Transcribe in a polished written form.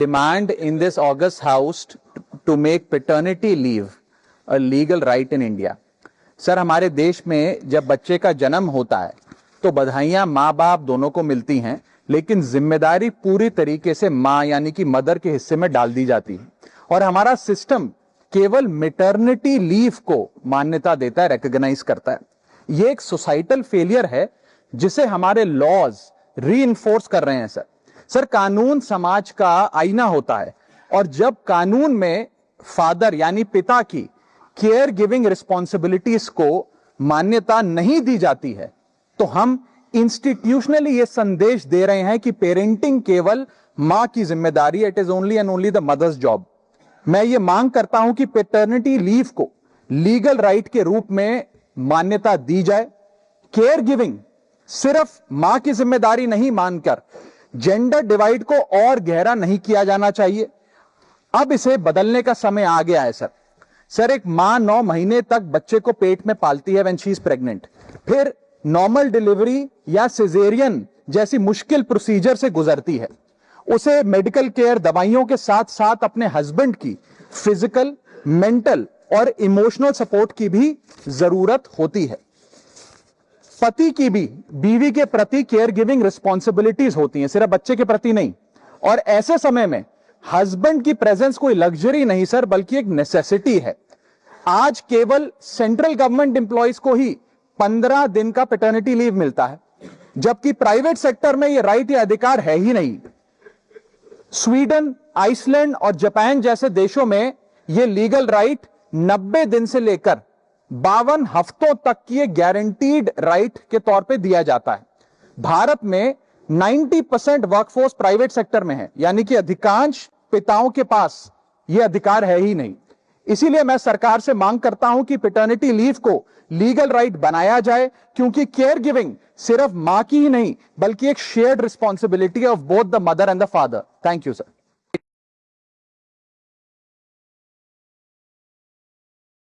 demand in this August House to make paternity leave a legal right in India. Sir, हमारे देश में जब बच्चे का जन्म होता है तो बधाइयां माँ बाप दोनों को मिलती हैं, लेकिन जिम्मेदारी पूरी तरीके से माँ यानी कि मदर के हिस्से में डाल दी जाती है और हमारा सिस्टम केवल मैटरनिटी लीव को मान्यता देता है, रिकॉग्नाइज करता है। यह एक सोसाइटल फेलियर है जिसे हमारे लॉज रीइंफोर्स कर रहे हैं। सर, कानून समाज का आईना होता है और जब कानून में फादर यानी पिता की केयर गिविंग रिस्पॉन्सिबिलिटीज को मान्यता नहीं दी जाती है तो हम इंस्टीट्यूशनली यह संदेश दे रहे हैं कि पेरेंटिंग केवल मां की जिम्मेदारी, it is only and only the mother's job. मैं ये मांग करता हूं कि पैटर्निटी लीव को लीगल राइट के रूप में मान्यता दी जाए। केयर गिविंग सिर्फ मां की जिम्मेदारी नहीं मानकर जेंडर डिवाइड को और गहरा नहीं किया जाना चाहिए। अब इसे बदलने का समय आ गया है। सर, एक मां 9 महीने तक बच्चे को पेट में पालती है व्हेन शी इज प्रेग्नेंट, फिर नॉर्मल डिलीवरी या सिजेरियन जैसी मुश्किल प्रोसीजर से गुजरती है। उसे मेडिकल केयर, दवाइयों के साथ साथ अपने हस्बैंड की फिजिकल, मेंटल और इमोशनल सपोर्ट की भी जरूरत होती है। पति की भी बीवी के प्रति केयर गिविंग रिस्पॉन्सिबिलिटीज होती हैं, सिर्फ बच्चे के प्रति नहीं। और ऐसे समय में हस्बैंड की प्रेजेंस कोई लग्जरी नहीं सर, बल्कि एक नेसेसिटी है। आज केवल सेंट्रल गवर्नमेंट एम्प्लॉइज को ही 15 दिन का पैटर्निटी लीव मिलता है, जबकि प्राइवेट सेक्टर में यह राइट या अधिकार है ही नहीं। स्वीडन, आइसलैंड और जापान जैसे देशों में यह लीगल राइट 90 दिन से लेकर 52 हफ्तों तक की गारंटीड राइट के तौर पे दिया जाता है। भारत में 90% वर्कफोर्स प्राइवेट सेक्टर में है, यानी कि अधिकांश पिताओं के पास यह अधिकार है ही नहीं। इसीलिए मैं सरकार से मांग करता हूं कि पैटर्निटी लीव को लीगल राइट बनाया जाए, क्योंकि केयर गिविंग सिर्फ मां की ही नहीं बल्कि एक shared responsibility of both the mother and the father. Thank you sir.